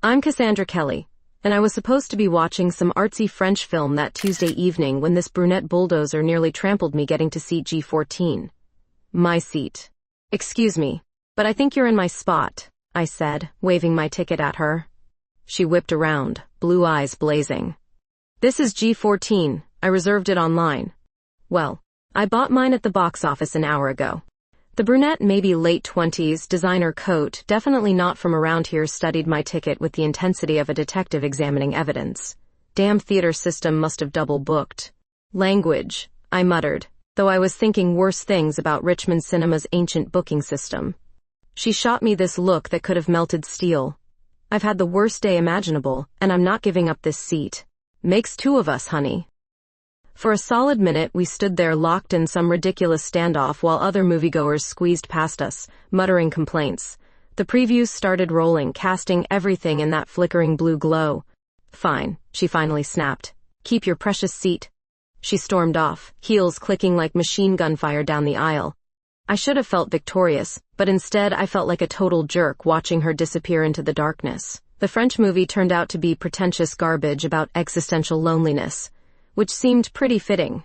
I'm Cassandra Kelly, and I was supposed to be watching some artsy French film that Tuesday evening when this brunette bulldozer nearly trampled me getting to seat G14. My seat. Excuse me, but I think you're in my spot, I said, waving my ticket at her. She whipped around, blue eyes blazing. This is G14, I reserved it online. Well, I bought mine at the box office an hour ago. The brunette, maybe late 20s, designer coat, definitely not from around here, studied my ticket with the intensity of a detective examining evidence. Damn theater system must have double booked. Language, I muttered, though I was thinking worse things about Richmond Cinema's ancient booking system. She shot me this look that could have melted steel. I've had the worst day imaginable, and I'm not giving up this seat. Makes two of us, honey. For a solid minute we stood there locked in some ridiculous standoff while other moviegoers squeezed past us, muttering complaints. The previews started rolling, casting everything in that flickering blue glow. Fine, she finally snapped. Keep your precious seat. She stormed off, heels clicking like machine gun fire down the aisle. I should have felt victorious, but instead I felt like a total jerk watching her disappear into the darkness. The French movie turned out to be pretentious garbage about existential loneliness, which seemed pretty fitting.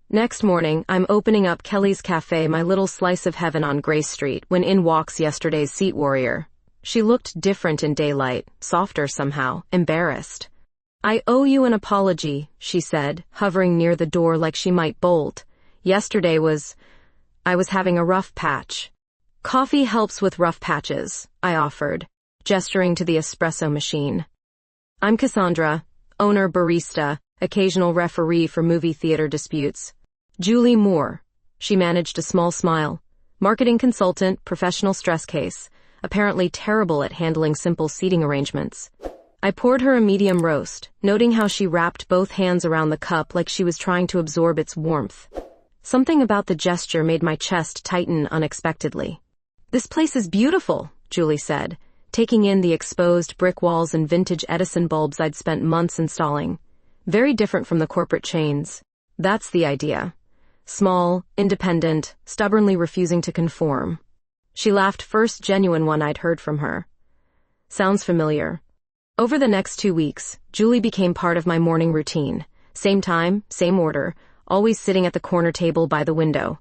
Next morning, I'm opening up Kelly's Cafe, my little slice of heaven on Grace Street, when in walks yesterday's seat warrior. She looked different in daylight, softer somehow, embarrassed. I owe you an apology, she said, hovering near the door like she might bolt. I was having a rough patch. Coffee helps with rough patches, I offered, gesturing to the espresso machine. I'm Cassandra, owner barista, occasional referee for movie theater disputes. Julie Moore. She managed a small smile. Marketing consultant, professional stress case, apparently terrible at handling simple seating arrangements. I poured her a medium roast, noting how she wrapped both hands around the cup like she was trying to absorb its warmth. Something about the gesture made my chest tighten unexpectedly. This place is beautiful, Julie said, taking in the exposed brick walls and vintage Edison bulbs I'd spent months installing. Very different from the corporate chains. That's the idea. Small, independent, stubbornly refusing to conform. She laughed, first genuine one I'd heard from her. Sounds familiar. Over the next 2 weeks, Julie became part of my morning routine. Same time, same order, always sitting at the corner table by the window.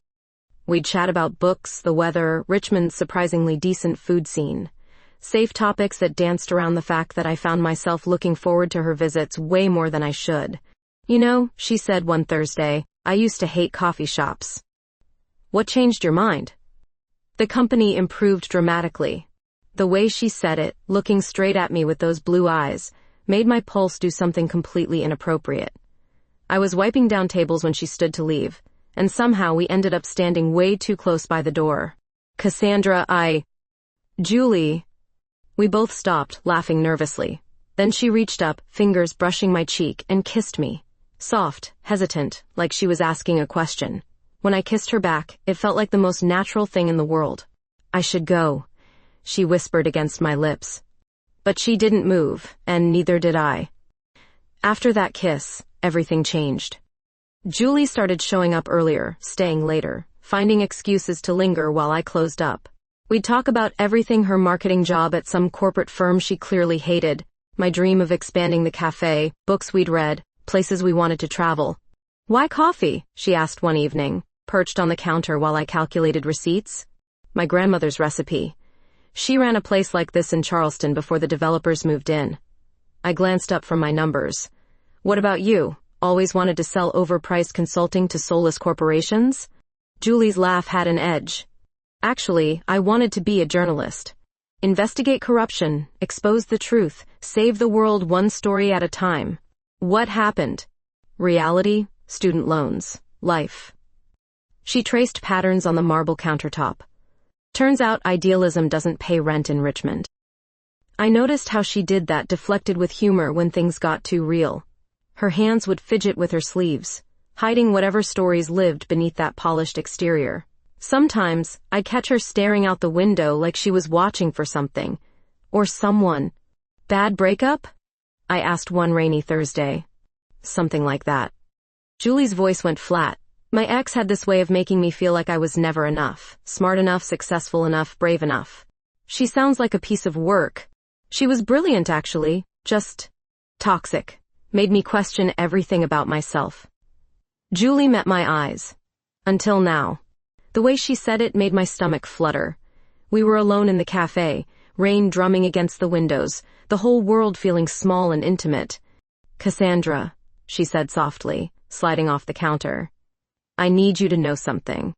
We'd chat about books, the weather, Richmond's surprisingly decent food scene. Safe topics that danced around the fact that I found myself looking forward to her visits way more than I should. You know, she said one Thursday, I used to hate coffee shops. What changed your mind? The company improved dramatically. The way she said it, looking straight at me with those blue eyes, made my pulse do something completely inappropriate. I was wiping down tables when she stood to leave, and somehow we ended up standing way too close by the door. Cassandra, Julie. We both stopped, laughing nervously. Then she reached up, fingers brushing my cheek, and kissed me. Soft, hesitant, like she was asking a question. When I kissed her back, it felt like the most natural thing in the world. I should go, she whispered against my lips. But she didn't move, and neither did I. After that kiss, everything changed. Julie started showing up earlier, staying later, finding excuses to linger while I closed up. We'd talk about everything, her marketing job at some corporate firm she clearly hated, my dream of expanding the cafe, books we'd read, places we wanted to travel. Why coffee? She asked one evening, perched on the counter while I calculated receipts. My grandmother's recipe. She ran a place like this in Charleston before the developers moved in. I glanced up from my numbers. What about you? Always wanted to sell overpriced consulting to soulless corporations? Julie's laugh had an edge. Actually, I wanted to be a journalist. Investigate corruption, expose the truth, save the world one story at a time. What happened? Reality, student loans, life. She traced patterns on the marble countertop. Turns out idealism doesn't pay rent in Richmond. I noticed how she did that, deflected with humor when things got too real. Her hands would fidget with her sleeves, hiding whatever stories lived beneath that polished exterior. Sometimes, I'd catch her staring out the window like she was watching for something. Or someone. Bad breakup? I asked one rainy Thursday. Something like that. Julie's voice went flat. My ex had this way of making me feel like I was never enough, smart enough, successful enough, brave enough. She sounds like a piece of work. She was brilliant, actually, just toxic. Made me question everything about myself. Julie met my eyes. Until now. The way she said it made my stomach flutter. We were alone in the cafe, rain drumming against the windows, the whole world feeling small and intimate. "Cassandra," she said softly, sliding off the counter. "I need you to know something."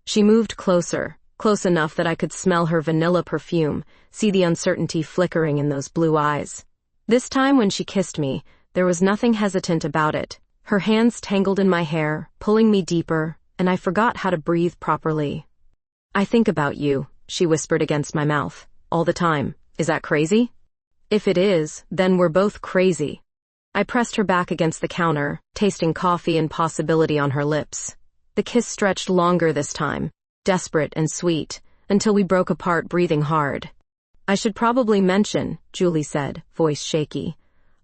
She moved closer, close enough that I could smell her vanilla perfume, see the uncertainty flickering in those blue eyes. This time when she kissed me, there was nothing hesitant about it. Her hands tangled in my hair, pulling me deeper, and I forgot how to breathe properly. "I think about you," she whispered against my mouth. "All the time. Is that crazy?" "If it is, then we're both crazy." I pressed her back against the counter, tasting coffee and possibility on her lips. The kiss stretched longer this time, desperate and sweet, until we broke apart breathing hard. "I should probably mention," Julie said, voice shaky,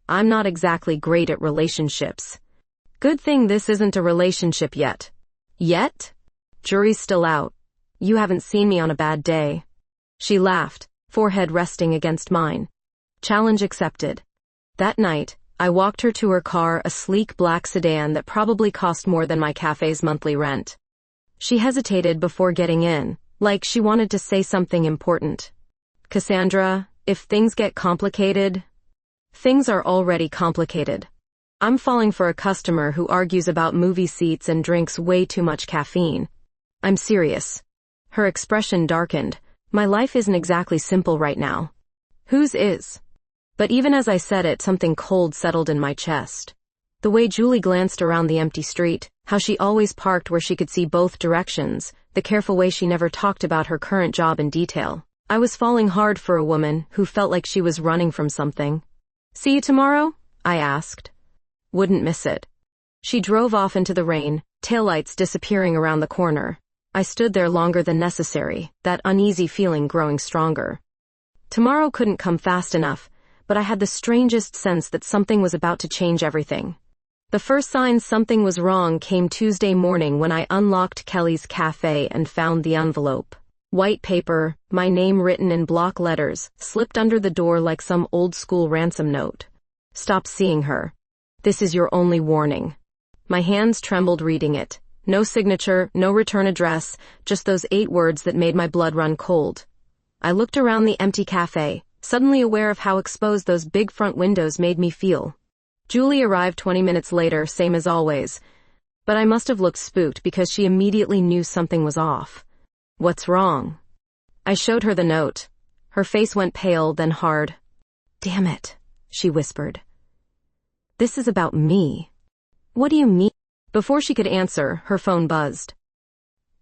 "I'm not exactly great at relationships." "Good thing this isn't a relationship yet." "Yet?" "Jury's still out. You haven't seen me on a bad day." She laughed, forehead resting against mine. Challenge accepted. That night, I walked her to her car, a sleek black sedan that probably cost more than my cafe's monthly rent. She hesitated before getting in, like she wanted to say something important. "Cassandra, if things get complicated..." "Things are already complicated. I'm falling for a customer who argues about movie seats and drinks way too much caffeine. I'm serious." Her expression darkened. "My life isn't exactly simple right now." "Whose is?" But even as I said it, something cold settled in my chest. The way Julie glanced around the empty street, how she always parked where she could see both directions, the careful way she never talked about her current job in detail. I was falling hard for a woman who felt like she was running from something. "See you tomorrow?" I asked. "Wouldn't miss it." She drove off into the rain, taillights disappearing around the corner. I stood there longer than necessary, that uneasy feeling growing stronger. Tomorrow couldn't come fast enough, but I had the strangest sense that something was about to change everything. The first sign something was wrong came Tuesday morning when I unlocked Kelly's cafe and found the envelope. White paper, my name written in block letters, slipped under the door like some old-school ransom note. "Stop seeing her. This is your only warning." My hands trembled reading it. No signature, no return address, just those 8 words that made my blood run cold. I looked around the empty cafe, suddenly aware of how exposed those big front windows made me feel. Julie arrived 20 minutes later, same as always, but I must have looked spooked because she immediately knew something was off. "What's wrong?" I showed her the note. Her face went pale, then hard. "Damn it," she whispered. "This is about me." "What do you mean?" Before she could answer, her phone buzzed.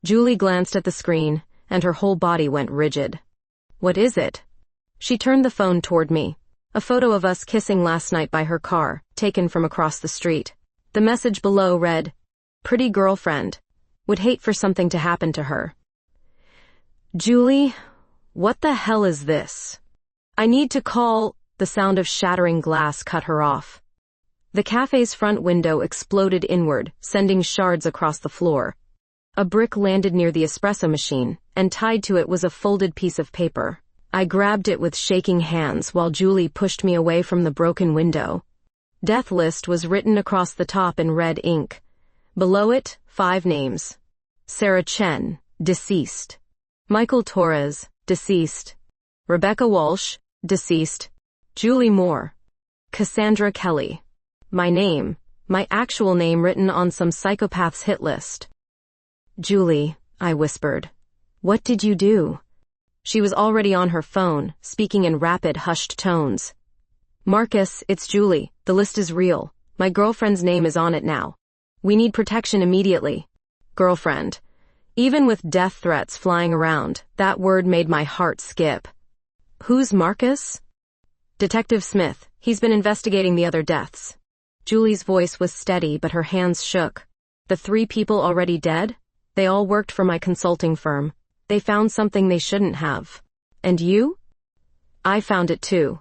Julie glanced at the screen, and her whole body went rigid. "What is it?" She turned the phone toward me. A photo of us kissing last night by her car, taken from across the street. The message below read, "Pretty girlfriend. Would hate for something to happen to her." "Julie, what the hell is this?" "I need to call..." The sound of shattering glass cut her off. The cafe's front window exploded inward, sending shards across the floor. A brick landed near the espresso machine, and tied to it was a folded piece of paper. I grabbed it with shaking hands while Julie pushed me away from the broken window. Death list was written across the top in red ink. Below it, 5 names. Sarah Chen, deceased. Michael Torres, deceased. Rebecca Walsh, deceased. Julie Moore. Cassandra Kelly. My name, my actual name written on some psychopath's hit list. "Julie," I whispered. "What did you do?" She was already on her phone, speaking in rapid, hushed tones. "Marcus, it's Julie. The list is real. My girlfriend's name is on it now. We need protection immediately." Girlfriend. Even with death threats flying around, that word made my heart skip. "Who's Marcus?" "Detective Smith. He's been investigating the other deaths." Julie's voice was steady, but her hands shook. "The 3 people already dead? They all worked for my consulting firm. They found something they shouldn't have. And you?" "I found it too."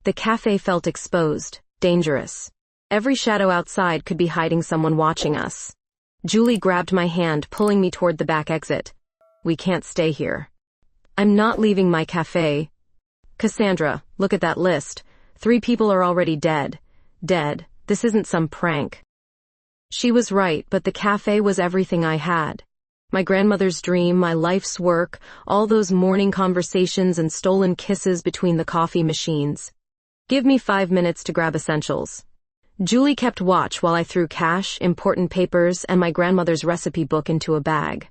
The cafe felt exposed, dangerous. Every shadow outside could be hiding someone watching us. Julie grabbed my hand, pulling me toward the back exit. "We can't stay here." "I'm not leaving my cafe." Cassandra, look at that list. 3 people are already dead. Dead. This isn't some prank. She was right, but the cafe was everything I had. My grandmother's dream, my life's work, all those morning conversations and stolen kisses between the coffee machines. Give me 5 minutes to grab essentials. Julie kept watch while I threw cash, important papers, and my grandmother's recipe book into a bag.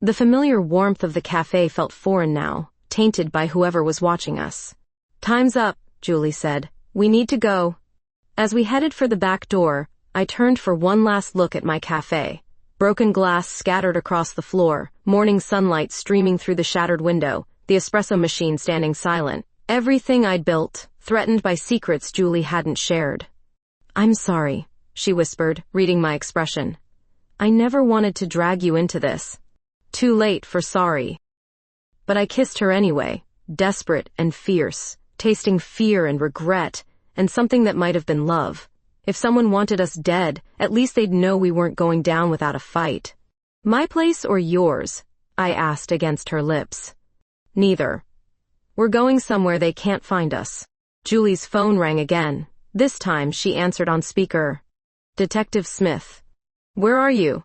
The familiar warmth of the cafe felt foreign now, tainted by whoever was watching us. Time's up, Julie said. We need to go. As we headed for the back door, I turned for one last look at my cafe. Broken glass scattered across the floor, morning sunlight streaming through the shattered window, the espresso machine standing silent. Everything I'd built, threatened by secrets Julie hadn't shared. I'm sorry, she whispered, reading my expression. I never wanted to drag you into this. Too late for sorry. But I kissed her anyway, desperate and fierce, tasting fear and regret, and something that might have been love. If someone wanted us dead, at least they'd know we weren't going down without a fight. My place or yours? I asked against her lips. Neither. We're going somewhere they can't find us. Julie's phone rang again. This time she answered on speaker. Detective Smith. Where are you?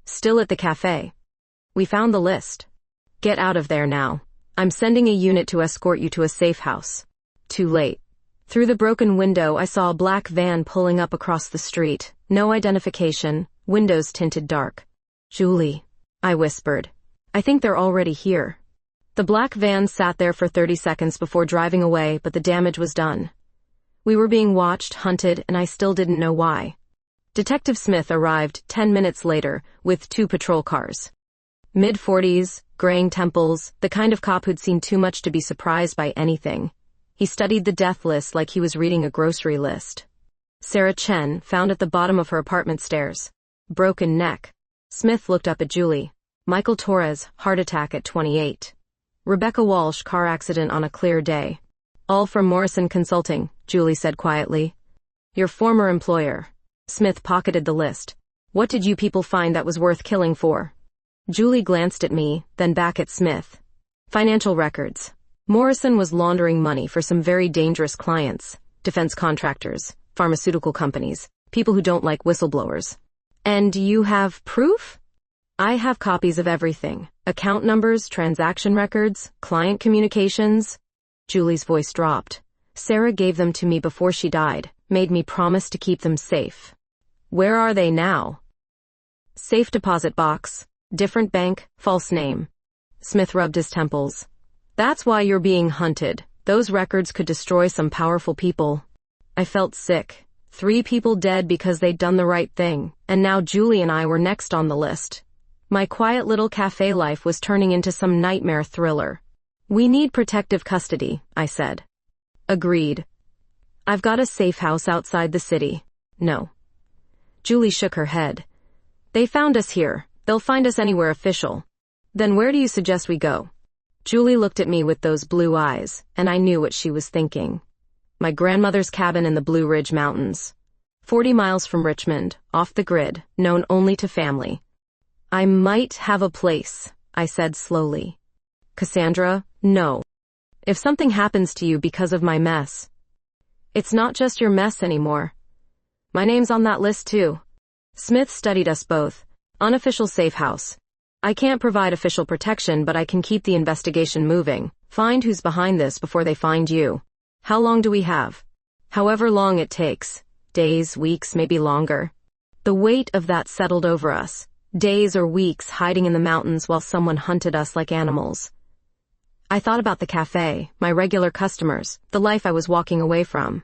Still at the cafe. We found the list. Get out of there now. I'm sending a unit to escort you to a safe house. Too late. Through the broken window, I saw a black van pulling up across the street. No identification, windows tinted dark. Julie, I whispered. I think they're already here. The black van sat there for 30 seconds before driving away, but the damage was done. We were being watched, hunted, and I still didn't know why. Detective Smith arrived 10 minutes later with 2 patrol cars. Mid-40s, graying temples, the kind of cop who'd seen too much to be surprised by anything. He studied the death list like he was reading a grocery list. Sarah Chen, found at the bottom of her apartment stairs. Broken neck. Smith looked up at Julie. Michael Torres, heart attack at 28. Rebecca Walsh, car accident on a clear day. All from Morrison Consulting, Julie said quietly. Your former employer. Smith pocketed the list. What did you people find that was worth killing for? Julie glanced at me, then back at Smith. Financial records. Morrison was laundering money for some very dangerous clients, defense contractors, pharmaceutical companies, people who don't like whistleblowers. And you have proof? I have copies of everything. Account numbers, transaction records, client communications. Julie's voice dropped. Sarah gave them to me before she died, made me promise to keep them safe. Where are they now? Safe deposit box, different bank, false name. Smith rubbed his temples. That's why you're being hunted. Those records could destroy some powerful people. I felt sick. 3 people dead because they'd done the right thing, and now Julie and I were next on the list. My quiet little cafe life was turning into some nightmare thriller. We need protective custody, I said. Agreed. I've got a safe house outside the city. No. Julie shook her head. They found us here. They'll find us anywhere official. Then where do you suggest we go? Julie looked at me with those blue eyes, and I knew what she was thinking. My grandmother's cabin in the Blue Ridge Mountains. 40 miles from Richmond, off the grid, known only to family. I might have a place, I said slowly. Cassandra, no. If something happens to you because of my mess, it's not just your mess anymore. My name's on that list too. Smith studied us both. Unofficial safe house. I can't provide official protection, but I can keep the investigation moving. Find who's behind this before they find you. How long do we have? However long it takes. Days, weeks, maybe longer. The weight of that settled over us. Days or weeks hiding in the mountains while someone hunted us like animals. I thought about the cafe, my regular customers, the life I was walking away from.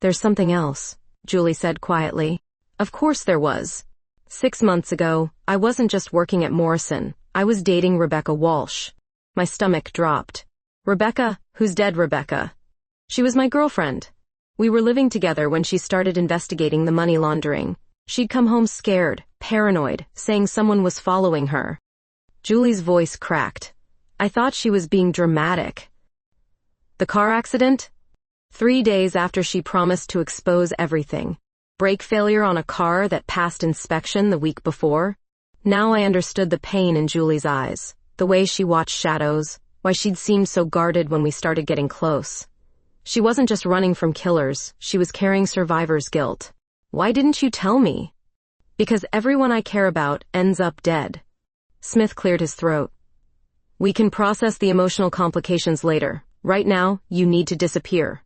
There's something else, Julie said quietly. Of course there was. 6 months ago, I wasn't just working at Morrison. I was dating Rebecca Walsh. My stomach dropped. Rebecca? Who's dead, Rebecca? She was my girlfriend. We were living together when she started investigating the money laundering. She'd come home scared, paranoid, saying someone was following her. Julie's voice cracked. I thought she was being dramatic. The car accident? 3 days after she promised to expose everything. Brake failure on a car that passed inspection the week before. Now I understood the pain in Julie's eyes, the way she watched shadows, why she'd seemed so guarded when we started getting close. She wasn't just running from killers, she was carrying survivor's guilt. Why didn't you tell me? Because everyone I care about ends up dead. Smith cleared his throat. We can process the emotional complications later. Right now, you need to disappear.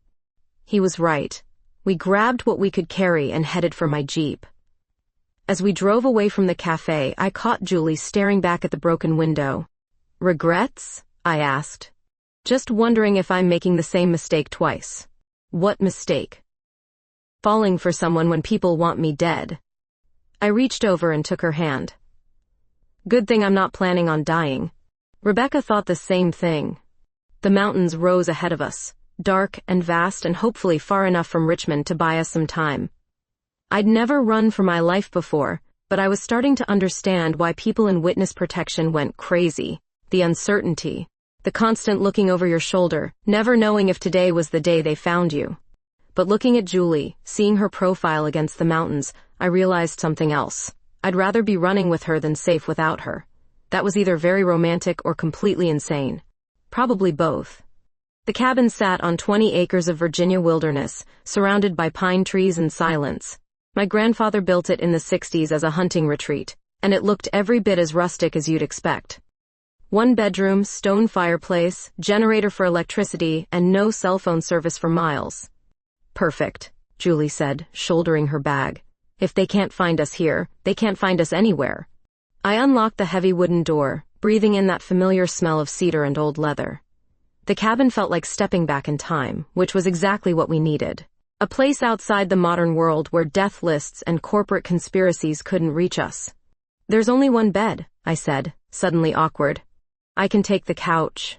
He was right. We grabbed what we could carry and headed for my Jeep. As we drove away from the cafe, I caught Julie staring back at the broken window. Regrets? I asked. Just wondering if I'm making the same mistake twice. What mistake? Falling for someone when people want me dead. I reached over and took her hand. Good thing I'm not planning on dying. Rebecca thought the same thing. The mountains rose ahead of us, dark and vast and hopefully far enough from Richmond to buy us some time. I'd never run for my life before, but I was starting to understand why people in witness protection went crazy. The uncertainty. The constant looking over your shoulder, never knowing if today was the day they found you. But looking at Julie, seeing her profile against the mountains, I realized something else. I'd rather be running with her than safe without her. That was either very romantic or completely insane. Probably both. The cabin sat on 20 acres of Virginia wilderness, surrounded by pine trees and silence. My grandfather built it in the 60s as a hunting retreat, and it looked every bit as rustic as you'd expect. One bedroom, stone fireplace, generator for electricity, and no cell phone service for miles. Perfect, Julie said, shouldering her bag. If they can't find us here, they can't find us anywhere. I unlocked the heavy wooden door, breathing in that familiar smell of cedar and old leather. The cabin felt like stepping back in time, which was exactly what we needed. A place outside the modern world where death lists and corporate conspiracies couldn't reach us. There's only one bed, I said, suddenly awkward. I can take the couch.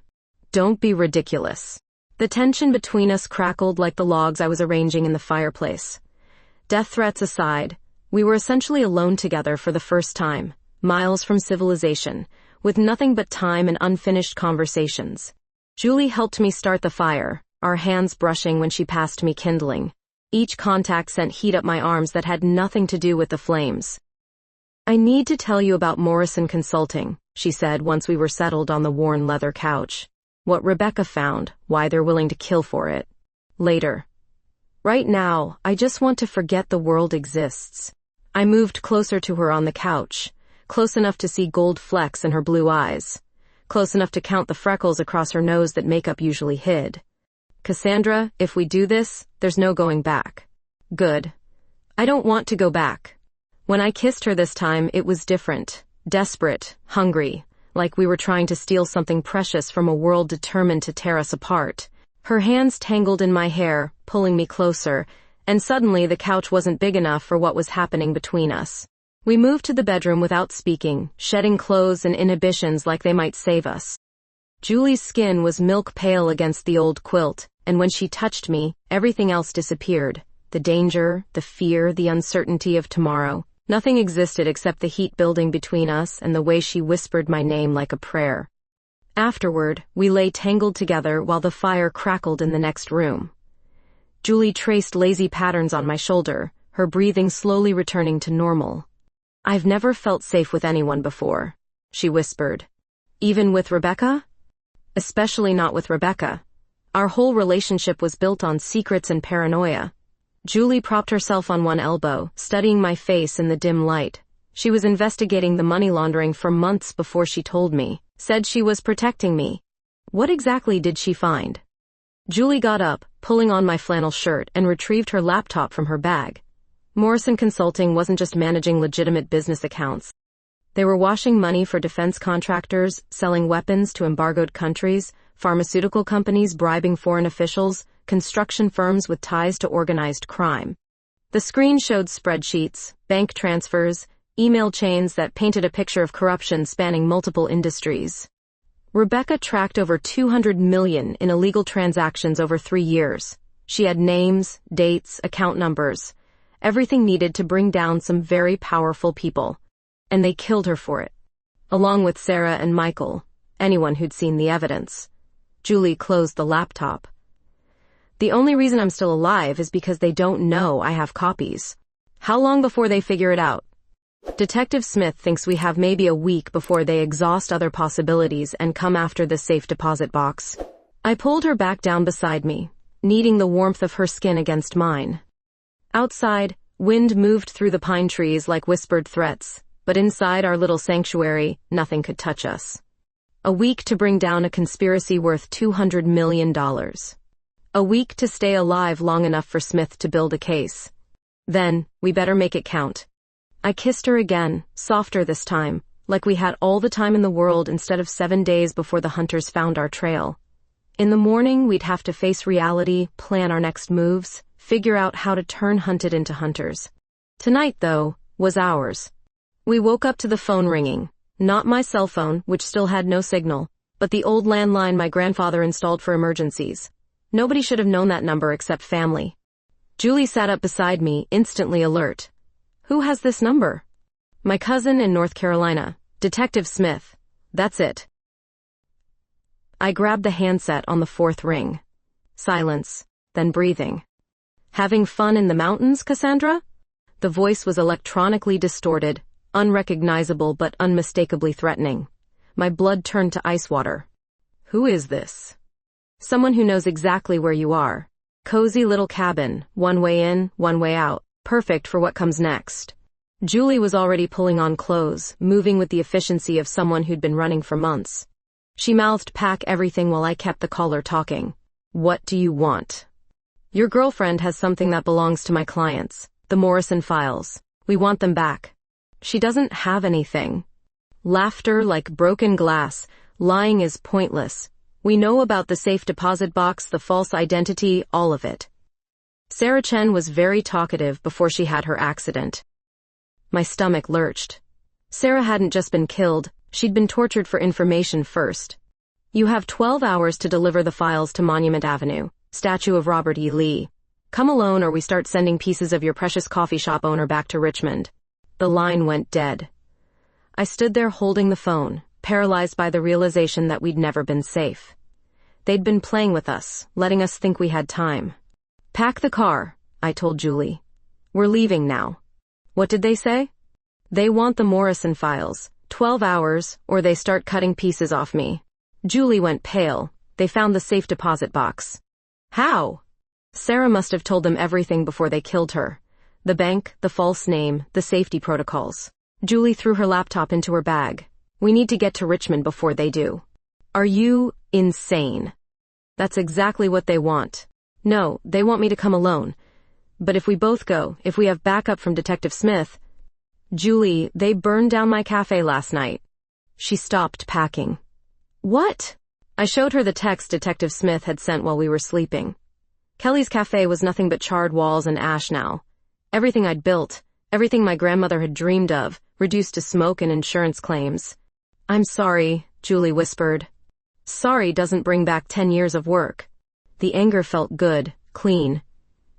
Don't be ridiculous. The tension between us crackled like the logs I was arranging in the fireplace. Death threats aside, we were essentially alone together for the first time, miles from civilization, with nothing but time and unfinished conversations. Julie helped me start the fire, our hands brushing when she passed me kindling. Each contact sent heat up my arms that had nothing to do with the flames. I need to tell you about Morrison Consulting, she said once we were settled on the worn leather couch. What Rebecca found, why they're willing to kill for it. Later. Right now, I just want to forget the world exists. I moved closer to her on the couch, close enough to see gold flecks in her blue eyes, close enough to count the freckles across her nose that makeup usually hid. Cassandra, if we do this, there's no going back. Good. I don't want to go back. When I kissed her this time, it was different. Desperate, hungry, like we were trying to steal something precious from a world determined to tear us apart. Her hands tangled in my hair, pulling me closer, and suddenly the couch wasn't big enough for what was happening between us. We moved to the bedroom without speaking, shedding clothes and inhibitions like they might save us. Julie's skin was milk pale against the old quilt, and when she touched me, everything else disappeared. The danger, the fear, the uncertainty of tomorrow. Nothing existed except the heat building between us and the way she whispered my name like a prayer. Afterward, we lay tangled together while the fire crackled in the next room. Julie traced lazy patterns on my shoulder, her breathing slowly returning to normal. I've never felt safe with anyone before, she whispered. Even with Rebecca? Especially not with Rebecca. Our whole relationship was built on secrets and paranoia. Julie propped herself on one elbow, studying my face in the dim light. She was investigating the money laundering for months before she told me, said she was protecting me. What exactly did she find? Julie got up, pulling on my flannel shirt, and retrieved her laptop from her bag. Morrison Consulting wasn't just managing legitimate business accounts. They were washing money for defense contractors, selling weapons to embargoed countries, pharmaceutical companies bribing foreign officials, construction firms with ties to organized crime. The screen showed spreadsheets, bank transfers, email chains that painted a picture of corruption spanning multiple industries. Rebecca tracked over 200 million in illegal transactions over 3 years. She had names, dates, account numbers, everything needed to bring down some very powerful people. And they killed her for it. Along with Sarah and Michael, anyone who'd seen the evidence. Julie closed the laptop. The only reason I'm still alive is because they don't know I have copies. How long before they figure it out? Detective Smith thinks we have maybe a week before they exhaust other possibilities and come after this safe deposit box. I pulled her back down beside me, needing the warmth of her skin against mine. Outside, wind moved through the pine trees like whispered threats, but inside our little sanctuary, nothing could touch us. A week to bring down a conspiracy worth $200 million. A week to stay alive long enough for Smith to build a case. Then, we better make it count. I kissed her again, softer this time, like we had all the time in the world instead of 7 days before the hunters found our trail. In the morning, we'd have to face reality, plan our next moves, figure out how to turn hunted into hunters. Tonight, though, was ours. We woke up to the phone ringing. Not my cell phone, which still had no signal, but the old landline my grandfather installed for emergencies. Nobody should have known that number except family. Julie sat up beside me, instantly alert. Who has this number? My cousin in North Carolina, Detective Smith. That's it. I grabbed the handset on the fourth ring. Silence, then breathing. Having fun in the mountains, Cassandra? The voice was electronically distorted, unrecognizable but unmistakably threatening. My blood turned to ice water. Who is this? Someone who knows exactly where you are. Cozy little cabin, one way in, one way out, perfect for what comes next. Julie was already pulling on clothes, moving with the efficiency of someone who'd been running for months. She mouthed pack everything while I kept the caller talking. What do you want? Your girlfriend has something that belongs to my clients, the Morrison files. We want them back. She doesn't have anything. Laughter like broken glass. Lying is pointless. We know about the safe deposit box, the false identity, all of it. Sarah Chen was very talkative before she had her accident. My stomach lurched. Sarah hadn't just been killed, she'd been tortured for information first. You have 12 hours to deliver the files to Monument Avenue, statue of Robert E. Lee. Come alone or we start sending pieces of your precious coffee shop owner back to Richmond. The line went dead. I stood there holding the phone, paralyzed by the realization that we'd never been safe. They'd been playing with us, letting us think we had time. Pack the car, I told Julie. We're leaving now. What did they say? They want the Morrison files, 12 hours, or they start cutting pieces off me. Julie went pale. They found the safe deposit box. How? Sarah must have told them everything before they killed her. The bank, the false name, the safety protocols. Julie threw her laptop into her bag. We need to get to Richmond before they do. Are you insane? That's exactly what they want. No, they want me to come alone. But if we both go, if we have backup from Detective Smith... Julie, they burned down my cafe last night. She stopped packing. What? I showed her the text Detective Smith had sent while we were sleeping. Kelly's cafe was nothing but charred walls and ash now. Everything I'd built, everything my grandmother had dreamed of, reduced to smoke and insurance claims. I'm sorry, Julie whispered. Sorry doesn't bring back 10 years of work. The anger felt good, clean.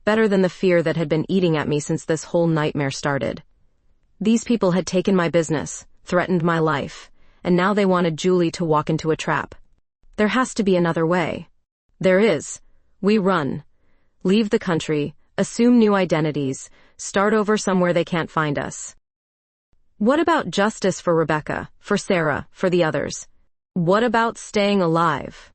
Better than the fear that had been eating at me since this whole nightmare started. These people had taken my business, threatened my life, and now they wanted Julie to walk into a trap. There has to be another way. There is. We run. Leave the country, assume new identities, start over somewhere they can't find us. What about justice for Rebecca, for Sarah, for the others? What about staying alive?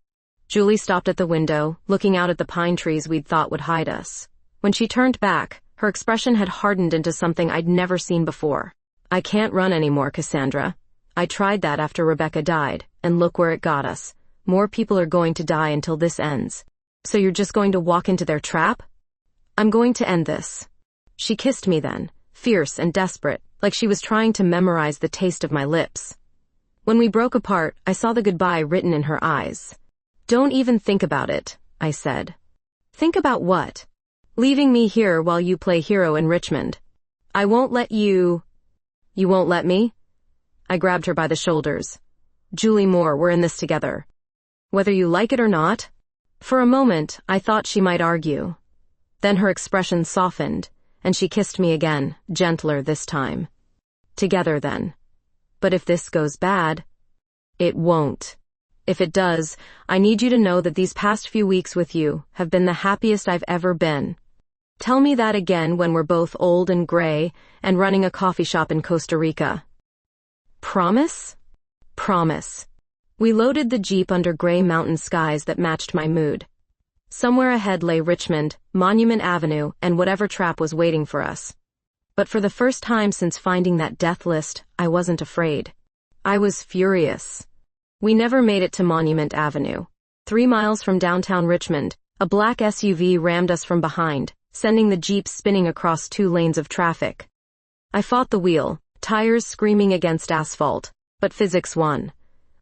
Julie stopped at the window, looking out at the pine trees we'd thought would hide us. When she turned back, her expression had hardened into something I'd never seen before. I can't run anymore, Cassandra. I tried that after Rebecca died, and look where it got us. More people are going to die until this ends. So you're just going to walk into their trap? I'm going to end this. She kissed me then, fierce and desperate, like she was trying to memorize the taste of my lips. When we broke apart, I saw the goodbye written in her eyes. Don't even think about it, I said. Think about what? Leaving me here while you play hero in Richmond. I won't let you... You won't let me? I grabbed her by the shoulders. Julie Moore, we're in this together. Whether you like it or not? For a moment, I thought she might argue. Then her expression softened, and she kissed me again, gentler this time. Together then. But if this goes bad, it won't. If it does, I need you to know that these past few weeks with you have been the happiest I've ever been. Tell me that again when we're both old and gray and running a coffee shop in Costa Rica. Promise? Promise. We loaded the Jeep under gray mountain skies that matched my mood. Somewhere ahead lay Richmond, Monument Avenue, and whatever trap was waiting for us. But for the first time since finding that death list, I wasn't afraid. I was furious. We never made it to Monument Avenue. 3 miles from downtown Richmond, a black SUV rammed us from behind, sending the Jeep spinning across 2 lanes of traffic. I fought the wheel, tires screaming against asphalt, but physics won.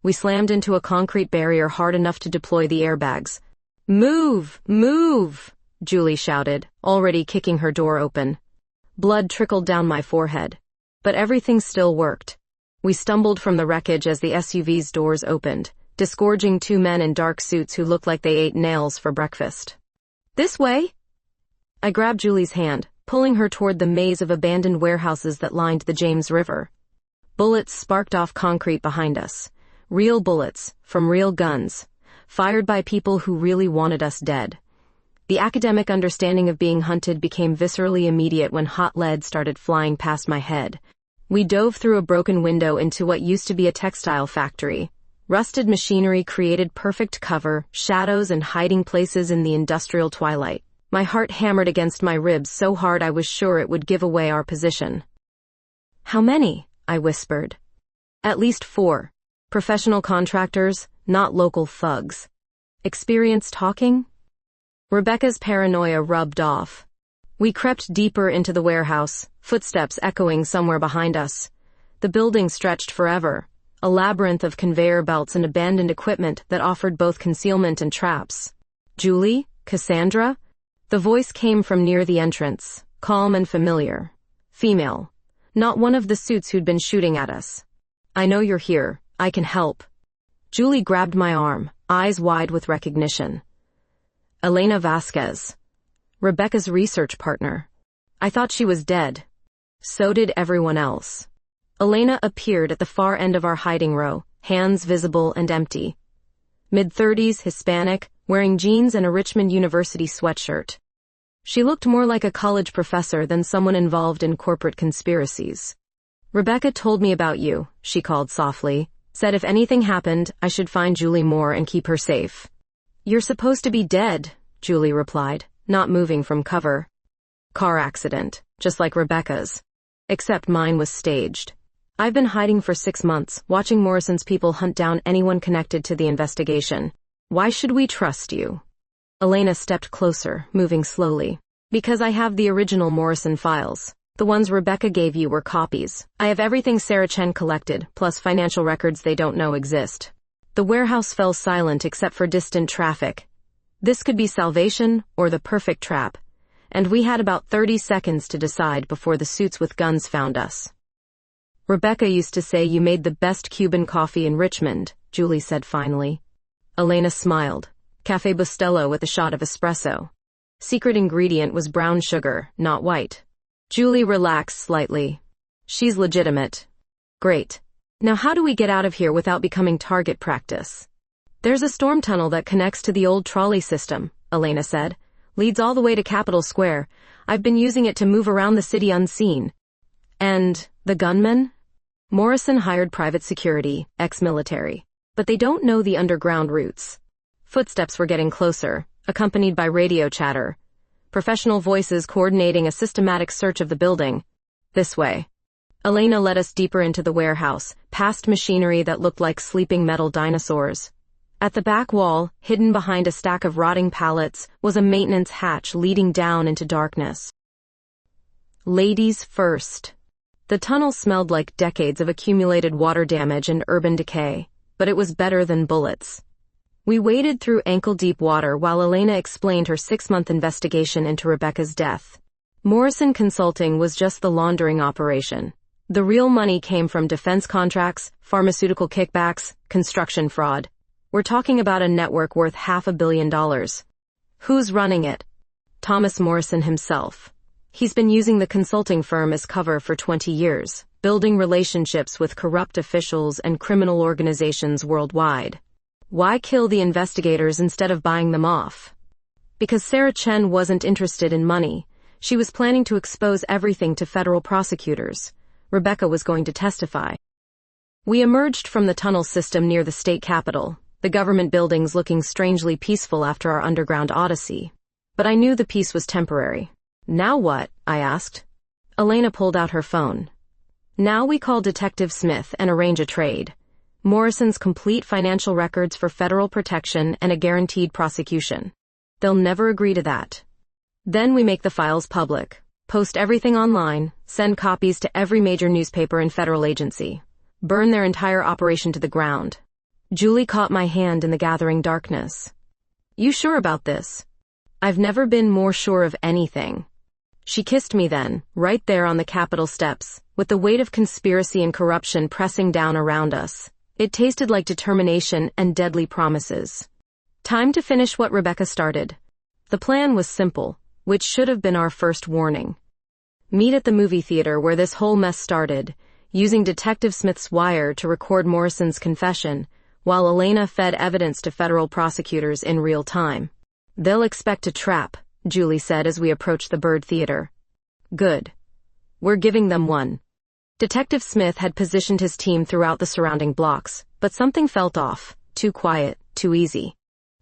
We slammed into a concrete barrier hard enough to deploy the airbags. "Move! Move!" Julie shouted, already kicking her door open. Blood trickled down my forehead. But everything still worked. We stumbled from the wreckage as the SUV's doors opened, disgorging 2 men in dark suits who looked like they ate nails for breakfast. "This way!" I grabbed Julie's hand, pulling her toward the maze of abandoned warehouses that lined the James River. Bullets sparked off concrete behind us. Real bullets, from real guns, fired by people who really wanted us dead. The academic understanding of being hunted became viscerally immediate when hot lead started flying past my head. We dove through a broken window into what used to be a textile factory. Rusted machinery created perfect cover, shadows, and hiding places in the industrial twilight. My heart hammered against my ribs so hard I was sure it would give away our position. "How many?" I whispered. "At least 4. Professional contractors, not local thugs. Experienced talking?" Rebecca's paranoia rubbed off. We crept deeper into the warehouse, footsteps echoing somewhere behind us. The building stretched forever, a labyrinth of conveyor belts and abandoned equipment that offered both concealment and traps. "Julie? Cassandra?" The voice came from near the entrance, calm and familiar. Female. Not one of the suits who'd been shooting at us. "I know you're here. I can help." Julie grabbed my arm, eyes wide with recognition. Elena Vasquez. Rebecca's research partner. I thought she was dead. So did everyone else. Elena appeared at the far end of our hiding row, hands visible and empty. Mid-30s, Hispanic, wearing jeans and a Richmond University sweatshirt. She looked more like a college professor than someone involved in corporate conspiracies. "Rebecca told me about you," she called softly. "Said if anything happened, I should find Julie Moore and keep her safe." "You're supposed to be dead," Julie replied, not moving from cover. "Car accident, just like Rebecca's. Except mine was staged. I've been hiding for 6 months, watching Morrison's people hunt down anyone connected to the investigation. Why should we trust you?" Elena stepped closer, moving slowly. "Because I have the original Morrison files. The ones Rebecca gave you were copies. I have everything Sarah Chen collected, plus financial records they don't know exist." The warehouse fell silent except for distant traffic. This could be salvation or the perfect trap, and we had about 30 seconds to decide before the suits with guns found us. "Rebecca used to say you made the best Cuban coffee in Richmond," Julie said finally. Elena smiled. "Café Bustelo with a shot of espresso. Secret ingredient was brown sugar, not white." Julie relaxed slightly. "She's legitimate." "Great. Now how do we get out of here without becoming target practice?" "There's a storm tunnel that connects to the old trolley system," Elena said. "Leads all the way to Capitol Square. I've been using it to move around the city unseen." "And the gunmen?" "Morrison hired private security, ex-military. But they don't know the underground routes." Footsteps were getting closer, accompanied by radio chatter. Professional voices coordinating a systematic search of the building. "This way." Elena led us deeper into the warehouse, past machinery that looked like sleeping metal dinosaurs. At the back wall, hidden behind a stack of rotting pallets, was a maintenance hatch leading down into darkness. Ladies first. The tunnel smelled like decades of accumulated water damage and urban decay, but it was better than bullets. We waded through ankle-deep water while Elena explained her 6-month investigation into Rebecca's death. Morrison Consulting was just the laundering operation. The real money came from defense contracts, pharmaceutical kickbacks, construction fraud. We're talking about a network worth $500 million. Who's running it? Thomas Morrison himself. He's been using the consulting firm as cover for 20 years, building relationships with corrupt officials and criminal organizations worldwide. Why kill the investigators instead of buying them off? Because Sarah Chen wasn't interested in money. She was planning to expose everything to federal prosecutors. Rebecca was going to testify. We emerged from the tunnel system near the state capitol, the government buildings looking strangely peaceful after our underground odyssey. But I knew the peace was temporary. Now what? I asked. Elena pulled out her phone. Now we call Detective Smith and arrange a trade. Morrison's complete financial records for federal protection and a guaranteed prosecution. They'll never agree to that. Then we make the files public, post everything online, send copies to every major newspaper and federal agency, burn their entire operation to the ground. Julie caught my hand in the gathering darkness. You sure about this? I've never been more sure of anything. She kissed me then, right there on the Capitol steps, with the weight of conspiracy and corruption pressing down around us. It tasted like determination and deadly promises. Time to finish what Rebecca started. The plan was simple, which should have been our first warning. Meet at the movie theater where this whole mess started, using Detective Smith's wire to record Morrison's confession, while Elena fed evidence to federal prosecutors in real time. They'll expect a trap, Julie said as we approached the Bird Theater. Good. We're giving them one. Detective Smith had positioned his team throughout the surrounding blocks, but something felt off, too quiet, too easy.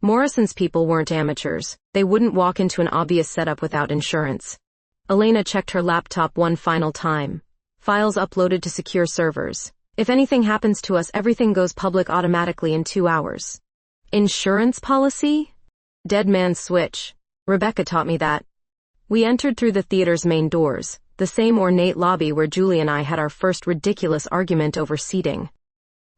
Morrison's people weren't amateurs. They wouldn't walk into an obvious setup without insurance. Elena checked her laptop one final time. Files uploaded to secure servers. If anything happens to us, everything goes public automatically in 2 hours. Insurance policy? Dead man's switch. Rebecca taught me that. We entered through the theater's main doors, the same ornate lobby where Julie and I had our first ridiculous argument over seating.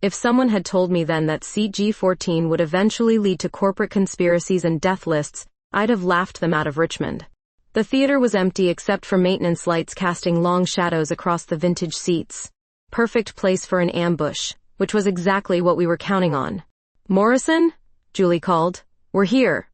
If someone had told me then that seat G14 would eventually lead to corporate conspiracies and death lists, I'd have laughed them out of Richmond. The theater was empty except for maintenance lights casting long shadows across the vintage seats. Perfect place for an ambush, which was exactly what we were counting on. Morrison? Julie called. We're here.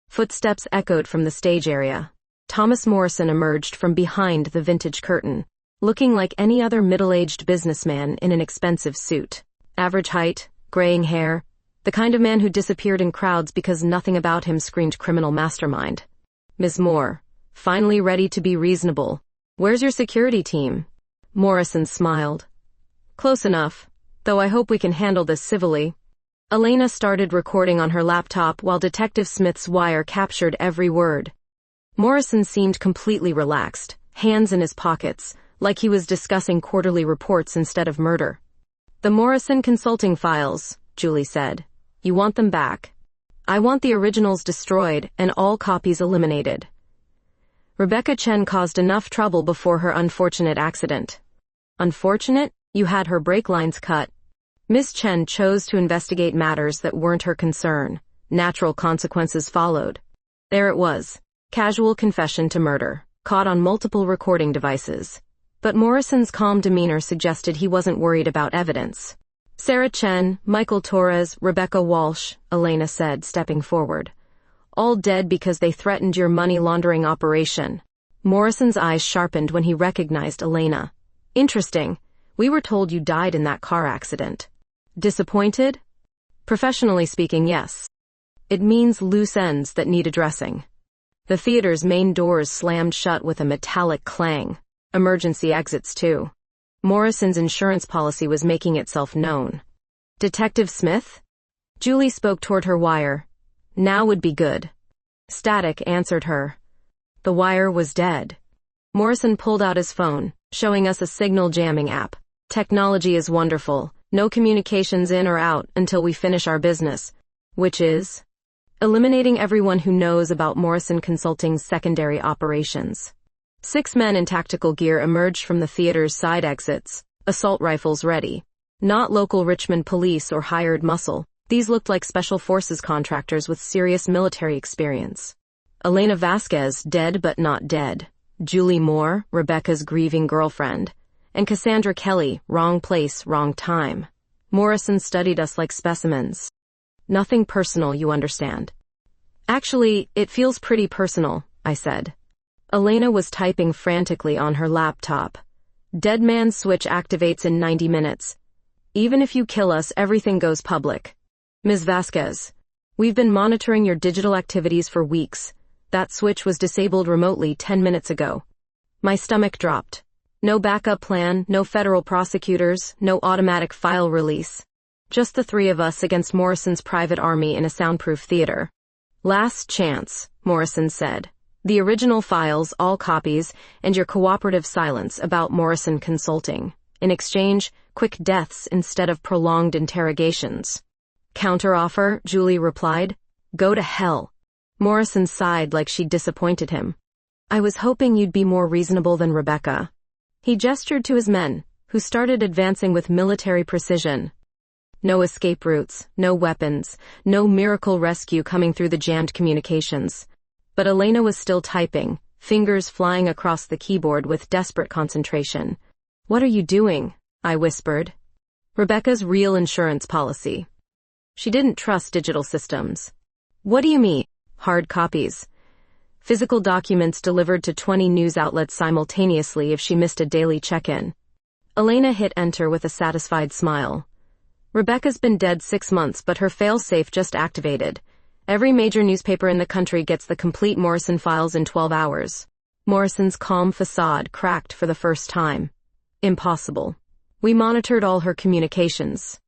Footsteps echoed from the stage area. Thomas Morrison emerged from behind the vintage curtain, looking like any other middle-aged businessman in an expensive suit. Average height, graying hair, the kind of man who disappeared in crowds because nothing about him screamed criminal mastermind. Ms. Moore, finally ready to be reasonable. Where's your security team? Morrison smiled. Close enough, though I hope we can handle this civilly. Elena started recording on her laptop while Detective Smith's wire captured every word. Morrison seemed completely relaxed, hands in his pockets, like he was discussing quarterly reports instead of murder. The Morrison consulting files, Julie said. You want them back. I want the originals destroyed and all copies eliminated. Rebecca Chen caused enough trouble before her unfortunate accident. Unfortunate? You had her brake lines cut. Miss Chen chose to investigate matters that weren't her concern. Natural consequences followed. There it was. Casual confession to murder, caught on multiple recording devices. But Morrison's calm demeanor suggested he wasn't worried about evidence. Sarah Chen, Michael Torres, Rebecca Walsh, Elena said, stepping forward. All dead because they threatened your money laundering operation. Morrison's eyes sharpened when he recognized Elena. Interesting. We were told you died in that car accident. Disappointed? Professionally speaking, yes. It means loose ends that need addressing. The theater's main doors slammed shut with a metallic clang. Emergency exits too. Morrison's insurance policy was making itself known. Detective Smith? Julie spoke toward her wire. Now would be good. Static answered her. The wire was dead. Morrison pulled out his phone, showing us a signal jamming app. Technology is wonderful. No communications in or out until we finish our business, which is eliminating everyone who knows about Morrison Consulting's secondary operations. 6 men in tactical gear emerged from the theater's side exits, assault rifles ready. Not local Richmond police or hired muscle. These looked like special forces contractors with serious military experience. Elena Vasquez, dead but not dead. Julie Moore, Rebecca's grieving girlfriend. And Cassandra Kelly, wrong place, wrong time. Morrison studied us like specimens. Nothing personal, you understand. Actually, it feels pretty personal, I said. Elena was typing frantically on her laptop. Dead man's switch activates in 90 minutes. Even if you kill us, everything goes public. Ms. Vasquez, we've been monitoring your digital activities for weeks. That switch was disabled remotely 10 minutes ago. My stomach dropped. No backup plan, no federal prosecutors, no automatic file release. Just the three of us against Morrison's private army in a soundproof theater. Last chance, Morrison said. The original files, all copies, and your cooperative silence about Morrison Consulting. In exchange, quick deaths instead of prolonged interrogations. Counteroffer, Julie replied. Go to hell. Morrison sighed like she'd disappointed him. I was hoping you'd be more reasonable than Rebecca. He gestured to his men, who started advancing with military precision. No escape routes, no weapons, no miracle rescue coming through the jammed communications. But Elena was still typing, fingers flying across the keyboard with desperate concentration. What are you doing? I whispered. Rebecca's real insurance policy. She didn't trust digital systems. What do you mean? Hard copies. Physical documents delivered to 20 news outlets simultaneously if she missed a daily check-in. Elena hit enter with a satisfied smile. Rebecca's been dead 6 months, but her fail-safe just activated. Every major newspaper in the country gets the complete Morrison files in 12 hours. Morrison's calm facade cracked for the first time. Impossible. We monitored all her communications.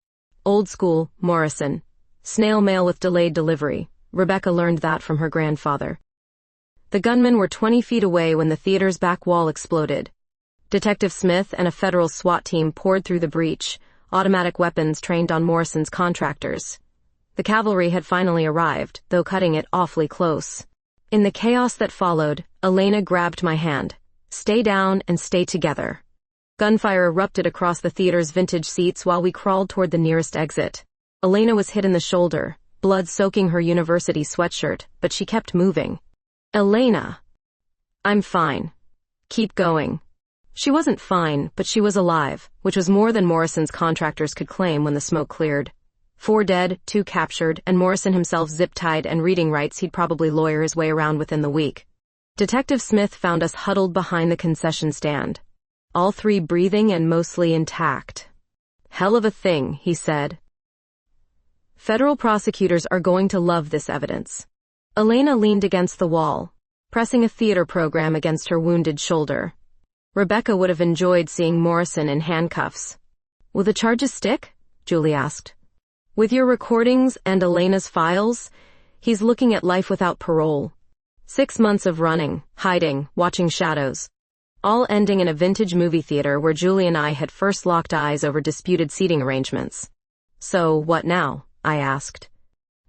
Old school, Morrison. Snail mail with delayed delivery. Rebecca learned that from her grandfather. The gunmen were 20 feet away when the theater's back wall exploded. Detective Smith and a federal SWAT team poured through the breach, automatic weapons trained on Morrison's contractors. The cavalry had finally arrived, though cutting it awfully close. In the chaos that followed, Elena grabbed my hand. Stay down and stay together. Gunfire erupted across the theater's vintage seats while we crawled toward the nearest exit. Elena was hit in the shoulder, blood soaking her university sweatshirt, but she kept moving. Elena! I'm fine. Keep going. She wasn't fine, but she was alive, which was more than Morrison's contractors could claim when the smoke cleared. 4 dead, 2 captured, and Morrison himself zip-tied and reading rights he'd probably lawyer his way around within the week. Detective Smith found us huddled behind the concession stand. All 3 breathing and mostly intact. Hell of a thing, he said. Federal prosecutors are going to love this evidence. Elena leaned against the wall, pressing a theater program against her wounded shoulder. Rebecca would have enjoyed seeing Morrison in handcuffs. Will the charges stick? Julie asked. With your recordings and Elena's files, he's looking at life without parole. 6 months of running, hiding, watching shadows. All ending in a vintage movie theater where Julie and I had first locked eyes over disputed seating arrangements. So, what now? I asked.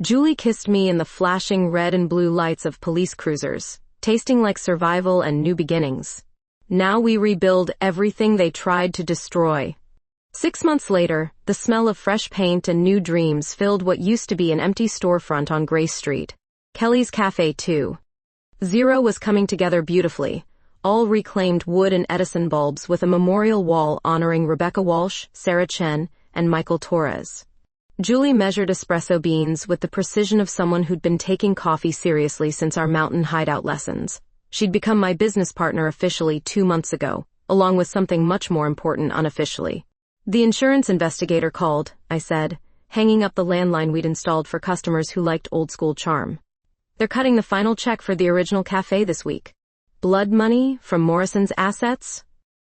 Julie kissed me in the flashing red and blue lights of police cruisers, tasting like survival and new beginnings. Now we rebuild everything they tried to destroy. 6 months later, the smell of fresh paint and new dreams filled what used to be an empty storefront on Grace Street. Kelly's Cafe 2. Zero was coming together beautifully, all reclaimed wood and Edison bulbs with a memorial wall honoring Rebecca Walsh, Sarah Chen, and Michael Torres. Julie measured espresso beans with the precision of someone who'd been taking coffee seriously since our mountain hideout lessons. She'd become my business partner officially 2 months ago, along with something much more important unofficially. The insurance investigator called, I said, hanging up the landline we'd installed for customers who liked old-school charm. They're cutting the final check for the original cafe this week. Blood money from Morrison's assets?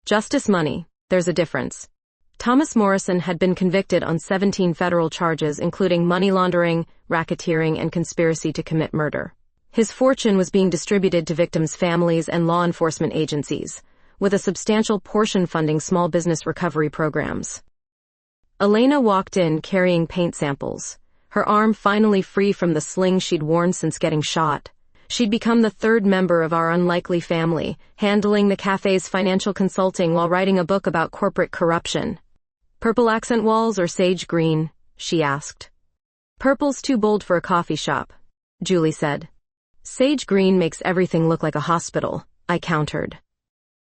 Justice money, there's a difference. Thomas Morrison had been convicted on 17 federal charges including money laundering, racketeering, and conspiracy to commit murder. His fortune was being distributed to victims' families and law enforcement agencies, with a substantial portion funding small business recovery programs. Elena walked in carrying paint samples, her arm finally free from the sling she'd worn since getting shot. She'd become the 3rd member of our unlikely family, handling the cafe's financial consulting while writing a book about corporate corruption. Purple accent walls or sage green? She asked. Purple's too bold for a coffee shop, Julie said. Sage green makes everything look like a hospital, I countered.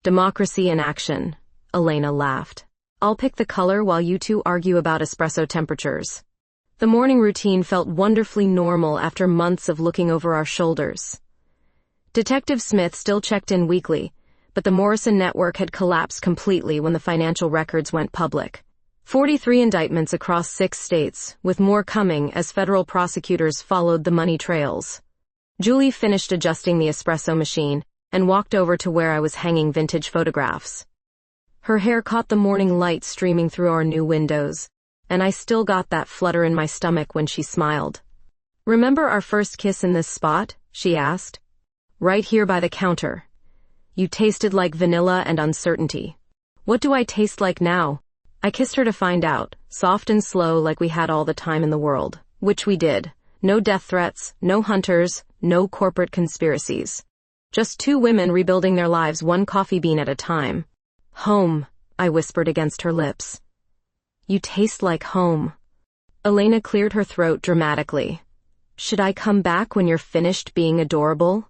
Democracy in action, Elena laughed. I'll pick the color while you two argue about espresso temperatures. The morning routine felt wonderfully normal after months of looking over our shoulders. Detective Smith still checked in weekly, but the Morrison network had collapsed completely when the financial records went public. 43 indictments across 6 states, with more coming as federal prosecutors followed the money trails. Julie finished adjusting the espresso machine and walked over to where I was hanging vintage photographs. Her hair caught the morning light streaming through our new windows, and I still got that flutter in my stomach when she smiled. "Remember our first kiss in this spot?" she asked. "Right here by the counter. You tasted like vanilla and uncertainty. What do I taste like now?" I kissed her to find out, soft and slow like we had all the time in the world, which we did. No death threats, no hunters, no corporate conspiracies. Just two women rebuilding their lives one coffee bean at a time. "Home," I whispered against her lips. "You taste like home." Elena cleared her throat dramatically. "Should I come back when you're finished being adorable?"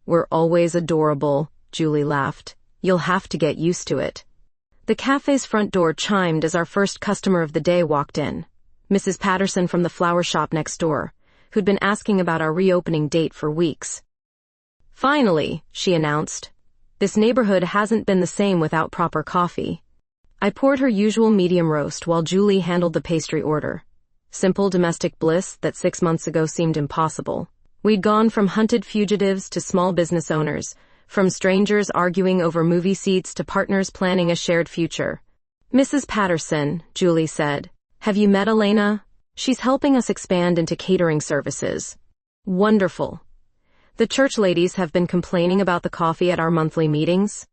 "We're always adorable," Julie laughed. "You'll have to get used to it." The cafe's front door chimed as our first customer of the day walked in. Mrs. Patterson from the flower shop next door, who'd been asking about our reopening date for weeks. "Finally," she announced. "This neighborhood hasn't been the same without proper coffee." I poured her usual medium roast while Julie handled the pastry order. Simple domestic bliss that 6 months ago seemed impossible. We'd gone from hunted fugitives to small business owners, from strangers arguing over movie seats to partners planning a shared future. "Mrs. Patterson," Julie said, "have you met Elena? She's helping us expand into catering services." "Wonderful. The church ladies have been complaining about the coffee at our monthly meetings.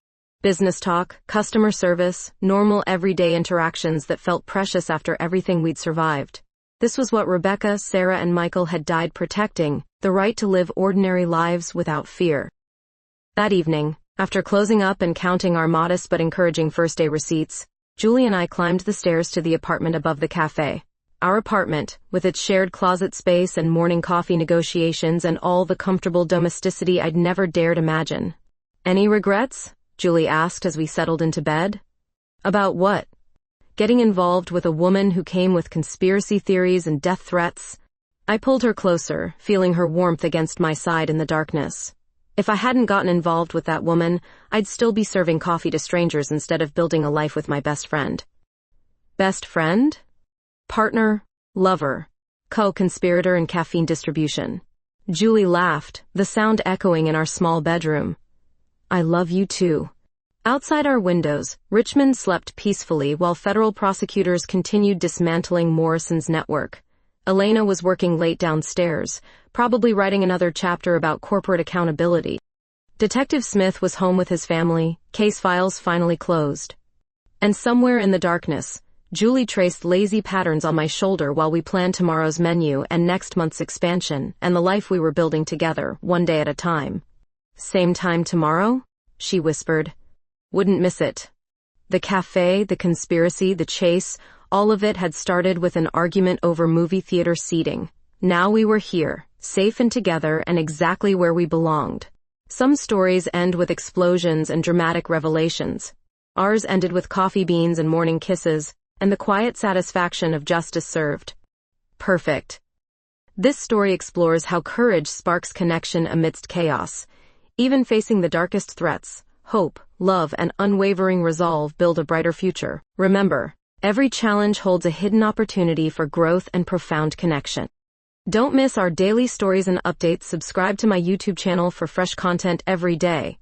Business talk, customer service, normal everyday interactions that felt precious after everything we'd survived. This was what Rebecca, Sarah, and Michael had died protecting, the right to live ordinary lives without fear. That evening, after closing up and counting our modest but encouraging first-day receipts, Julie and I climbed the stairs to the apartment above the cafe. Our apartment, with its shared closet space and morning coffee negotiations and all the comfortable domesticity I'd never dared imagine. "Any regrets?" Julie asked as we settled into bed. "About what?" "Getting involved with a woman who came with conspiracy theories and death threats." I pulled her closer, feeling her warmth against my side in the darkness. If I hadn't gotten involved with that woman, I'd still be serving coffee to strangers instead of building a life with my best friend. Best friend? Partner, lover, co-conspirator in caffeine distribution. Julie laughed, the sound echoing in our small bedroom. "I love you too." Outside our windows, Richmond slept peacefully while federal prosecutors continued dismantling Morrison's network. Elena was working late downstairs, probably writing another chapter about corporate accountability. Detective Smith was home with his family, case files finally closed. And somewhere in the darkness, Julie traced lazy patterns on my shoulder while we planned tomorrow's menu and next month's expansion and the life we were building together, one day at a time. "Same time tomorrow?" she whispered. "Wouldn't miss it." The cafe, the conspiracy, the chase, all of it had started with an argument over movie theater seating. Now we were here, safe and together and exactly where we belonged. Some stories end with explosions and dramatic revelations. Ours ended with coffee beans and morning kisses, and the quiet satisfaction of justice served. Perfect. This story explores how courage sparks connection amidst chaos. Even facing the darkest threats, hope, love, and unwavering resolve build a brighter future. Remember, every challenge holds a hidden opportunity for growth and profound connection. Don't miss our daily stories and updates. Subscribe to my YouTube channel for fresh content every day.